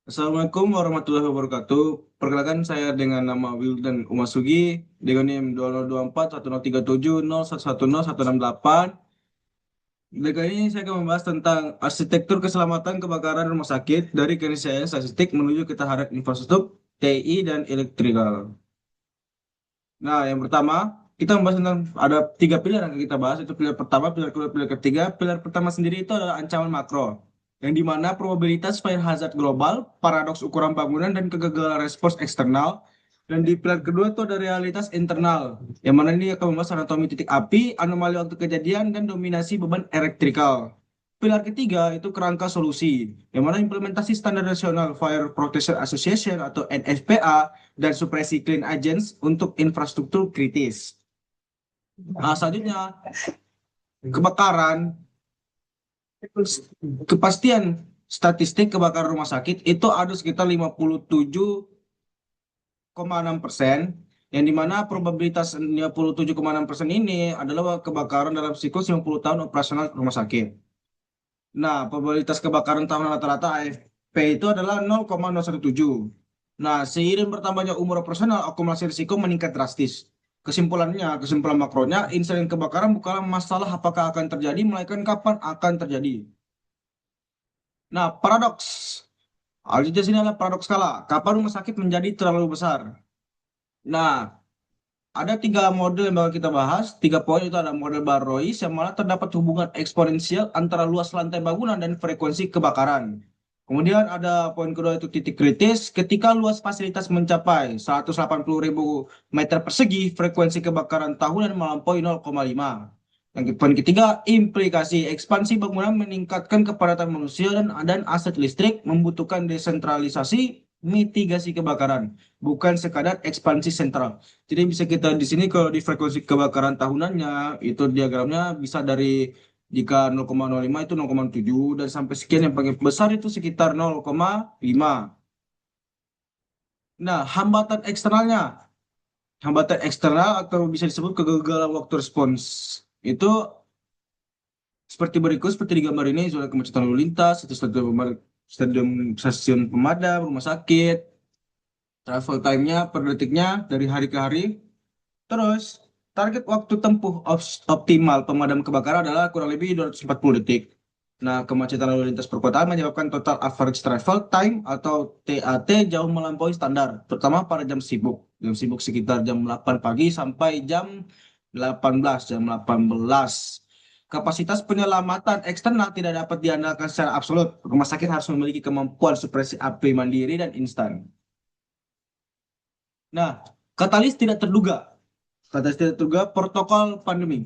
Assalamualaikum warahmatullahi wabarakatuh. Perkenalkan saya dengan nama Wildan Umasugi dengan NIM 2024 Kali ini saya akan membahas tentang arsitektur keselamatan kebakaran rumah sakit dari keniscayaan statistik menuju ketahanan infrastruktur TI dan elektrikal. Nah, yang pertama kita membahas tentang ada tiga pilar yang kita bahas. Itu pilar pertama, pilar kedua, pilar ketiga. Pilar pertama sendiri itu adalah ancaman makro, yang dimana probabilitas fire hazard global, paradoks ukuran bangunan, dan kegagalan respons eksternal. Dan di pilar kedua itu ada realitas internal, yang mana ini akan membahas anatomi titik api, anomali waktu kejadian, dan dominasi beban elektrikal. Pilar ketiga itu kerangka solusi, yang mana implementasi standar nasional Fire Protection Association atau NFPA dan supresi clean agents untuk infrastruktur kritis. Nah, selanjutnya kebakaran, kepastian statistik kebakaran rumah sakit itu ada sekitar 57,6%, yang dimana probabilitas 57,6% ini adalah kebakaran dalam siklus 50 tahun operasional rumah sakit. Nah, probabilitas kebakaran tahunan rata-rata AFP itu adalah 0,017. Nah, seiring bertambahnya umur operasional, akumulasi risiko meningkat drastis. Kesimpulan makronya, insiden kebakaran bukanlah masalah apakah akan terjadi, melainkan kapan akan terjadi. Nah, paradoks. Aljinya sini adalah paradoks skala. Kapan rumah sakit menjadi terlalu besar? Nah, ada tiga model yang bakal kita bahas. Tiga poin itu ada model Barrois yang mana terdapat hubungan eksponensial antara luas lantai bangunan dan frekuensi kebakaran. Kemudian ada poin kedua itu titik kritis. Ketika luas fasilitas mencapai 180.000 meter persegi, frekuensi kebakaran tahunan melampaui 0,5. Yang poin ketiga, implikasi ekspansi bangunan meningkatkan kepadatan manusia dan aset listrik membutuhkan desentralisasi mitigasi kebakaran, bukan sekadar ekspansi sentral. Jadi bisa kita di sini kalau di frekuensi kebakaran tahunannya itu diagramnya bisa dari jika 0,05 itu 0,7 dan sampai sekian yang paling besar itu sekitar 0,5. Nah, hambatan eksternal atau bisa disebut kegagalan waktu respons itu seperti berikut, seperti di gambar ini, zona kemacetan lalu lintas, itu stadium stasiun pemadam, rumah sakit, travel time-nya per detiknya dari hari ke hari. Terus, target waktu tempuh optimal pemadam kebakaran adalah kurang lebih 240 detik. Nah, kemacetan lalu lintas perkotaan menyebabkan total average travel time atau TAT jauh melampaui standar, terutama pada jam sibuk. Jam sibuk sekitar jam 8 pagi sampai jam 18. Kapasitas penyelamatan eksternal tidak dapat diandalkan secara absolut. Rumah sakit harus memiliki kemampuan supresi api mandiri dan instan. Nah, katalis tidak terduga. Katalis tidak terduga protokol pandemi.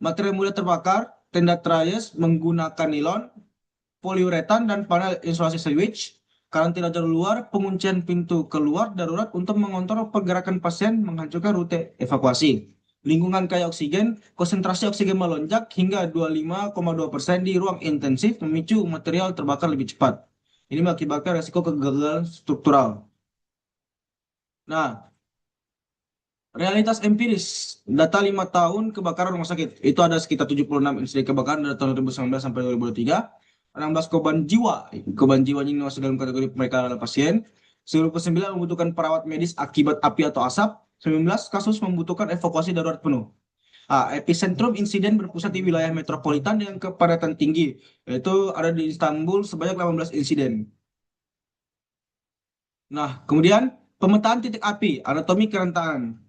Material mudah terbakar, tenda trias menggunakan nilon, poliuretan, dan panel insulasi sandwich. Karantina jalur luar, penguncian pintu keluar darurat untuk mengontrol pergerakan pasien, menghancurkan rute evakuasi. Lingkungan kaya oksigen, konsentrasi oksigen melonjak hingga 25,2% di ruang intensif, memicu material terbakar lebih cepat. Ini mengakibatkan resiko kegagalan struktural. Nah, realitas empiris, data 5 tahun kebakaran rumah sakit. Itu ada sekitar 76 insiden kebakaran dari tahun 2019 sampai 2023. 16 korban jiwa. Korban jiwa ini masuk dalam kategori mereka adalah pasien. 99 membutuhkan perawat medis akibat api atau asap. 19 kasus membutuhkan evakuasi darurat penuh. Epicentrum insiden berpusat di wilayah metropolitan dengan kepadatan tinggi, yaitu ada di Istanbul sebanyak 18 insiden. Nah, kemudian pemetaan titik api, anatomi kerentanan.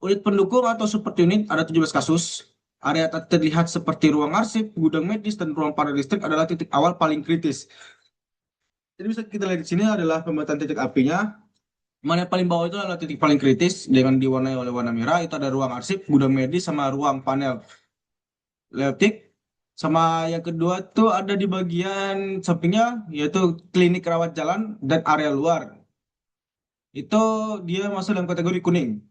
Unit pendukung atau support unit ada 17 kasus. Area terlihat seperti ruang arsip, gudang medis, dan ruang panel listrik adalah titik awal paling kritis. Jadi bisa kita lihat di sini adalah pemetaan titik apinya. Mana yang paling bawah itu adalah titik paling kritis dengan diwarnai oleh warna merah. Itu ada ruang arsip, gudang medis, sama ruang panel listrik. Sama yang kedua itu ada di bagian sampingnya, yaitu klinik rawat jalan dan area luar. Itu dia masuk dalam kategori kuning.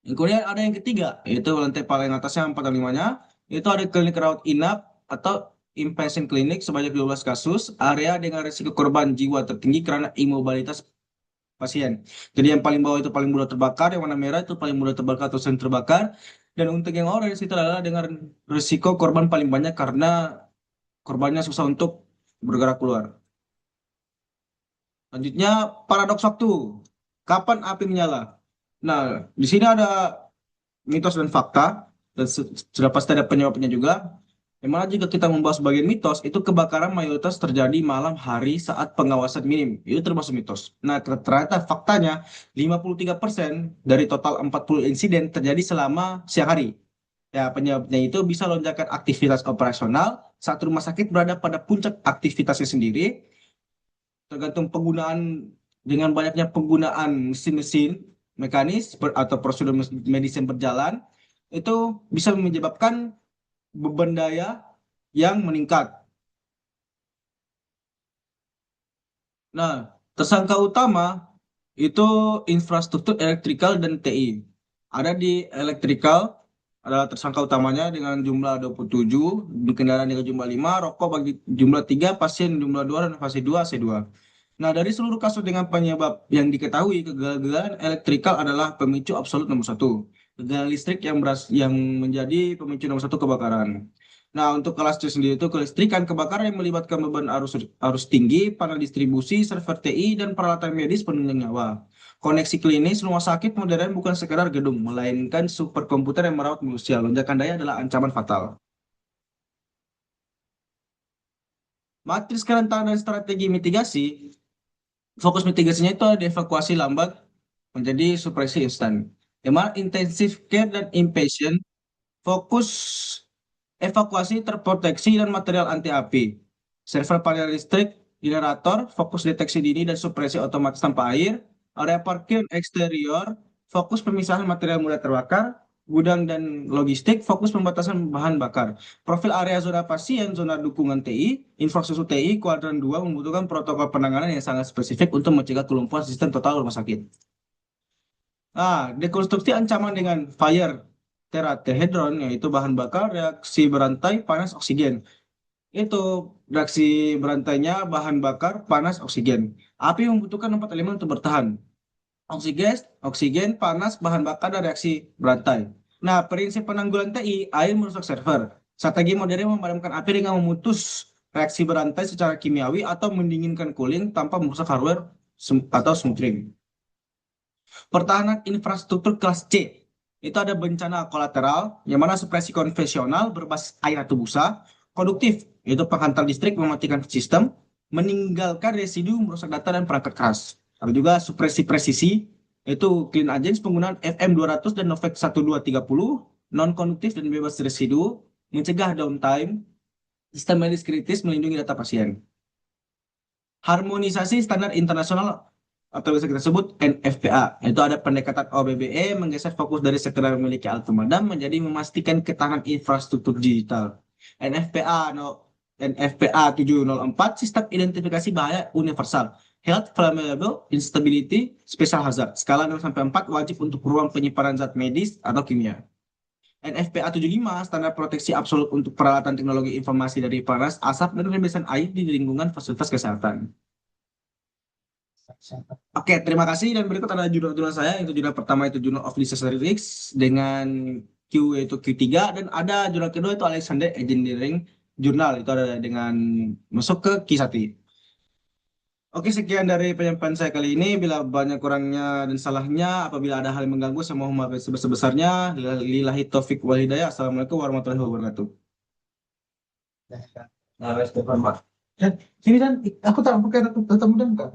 Kemudian ada yang ketiga, yaitu lantai paling atasnya 4 dan 5-nya, itu ada klinik rawat inap atau inpatient klinik sebanyak 12 kasus, area dengan risiko korban jiwa tertinggi karena imobilitas pasien. Jadi yang paling bawah itu paling mudah terbakar, yang warna merah itu paling mudah terbakar atau sering terbakar, dan untuk yang orange itu adalah dengan risiko korban paling banyak karena korbannya susah untuk bergerak keluar. Selanjutnya, paradoks waktu. Kapan api menyala? Nah, di sini ada mitos dan fakta, dan sudah pasti ada penyebabnya juga. Yang mana jika kita membahas bagian mitos, itu kebakaran mayoritas terjadi malam hari saat pengawasan minim. Itu termasuk mitos. Nah, ternyata faktanya 53% dari total 40 insiden terjadi selama siang hari. Ya, penyebabnya itu bisa lonjakan aktivitas operasional saat rumah sakit berada pada puncak aktivitasnya sendiri, tergantung penggunaan dengan banyaknya penggunaan mesin-mesin mekanis atau prosedur medis yang berjalan, itu bisa menyebabkan beban daya yang meningkat. Nah, tersangka utama itu infrastruktur elektrikal dan TI. Ada di elektrikal adalah tersangka utamanya dengan jumlah 27, di kendaraan dengan jumlah 5, rokok bagi jumlah 3, pasien jumlah 2 dan fase 2 C2. Nah, dari seluruh kasus dengan penyebab yang diketahui, kegagalan elektrikal adalah pemicu absolut nomor satu. Kegagalan listrik yang menjadi pemicu nomor satu kebakaran. Nah, untuk kelas C sendiri itu kelistrikan kebakaran yang melibatkan beban arus arus tinggi, panel distribusi, server TI, dan peralatan medis penunjang nyawa. Koneksi klinis rumah sakit modern bukan sekedar gedung, melainkan superkomputer yang merawat manusia. Lonjakan daya adalah ancaman fatal. Matriks kerentanan dan strategi mitigasi, fokus mitigasinya itu ada evakuasi lambat menjadi supresi instan. Yang mana intensive care dan inpatient, fokus evakuasi terproteksi dan material anti api. Server panel listrik, generator, fokus deteksi dini dan supresi otomatis tanpa air. Area parkir eksterior, fokus pemisahan material mudah terbakar. Gudang dan logistik, fokus pembatasan bahan bakar. Profil area zona pasien, zona dukungan TI, infrastruktur TI, kuadran 2 membutuhkan protokol penanganan yang sangat spesifik untuk mencegah kelumpuhan sistem total rumah sakit. Ah, dekonstruksi ancaman dengan fire tetrahedron, yaitu bahan bakar, reaksi berantai, panas, oksigen. Itu reaksi berantainya bahan bakar, panas, oksigen. Api membutuhkan 4 elemen untuk bertahan. Oksigen, oksigen, panas, bahan bakar, dan reaksi berantai. Nah, prinsip penanggulan TI, air merusak server. Strategi modern memadamkan api dengan memutus reaksi berantai secara kimiawi atau mendinginkan cooling tanpa merusak hardware atau smothering. Pertahanan infrastruktur kelas C. Itu ada bencana kolateral, yang mana supresi konvensional berbasis air atau busa, konduktif, yaitu penghantar listrik mematikan sistem, meninggalkan residu merusak data dan perangkat keras. Ada juga supresi presisi, yaitu clean agents penggunaan FM200 dan Novec 1230, non-konduktif dan bebas residu, mencegah downtime, sistem medis kritis melindungi data pasien. Harmonisasi standar internasional atau bisa kita sebut NFPA. Itu ada pendekatan OBBE menggeser fokus dari sekedar memiliki alat pemadam menjadi memastikan ketahanan infrastruktur digital. NFPA no, NFPA 704 sistem identifikasi bahaya universal. Health Vulnerable Instability Special Hazard. Skala 0 sampai 4 wajib untuk ruang penyimpanan zat medis atau kimia. NFPA 75 standar proteksi absolut untuk peralatan teknologi informasi dari panas, asap, dan rembesan air di lingkungan fasilitas kesehatan. Oke, terima kasih. Dan berikut ada jurnal-jurnal saya. Itu jurnal pertama itu Journal of Disaster Risks dengan Q yaitu Q3. Dan ada jurnal kedua itu Alexander Engineering Journal. Itu ada dengan masuk ke Q1. Oke, sekian dari penyampaian saya kali ini. Bila banyak kurangnya dan salahnya, apabila ada hal yang mengganggu, saya mohon maaf sebesar-besarnya. Lillahi taufik wal hidayah. Assalamualaikum warahmatullahi wabarakatuh. Nah, wes, Pak. Dan sini dan aku tak pakai tetap mudah enggak?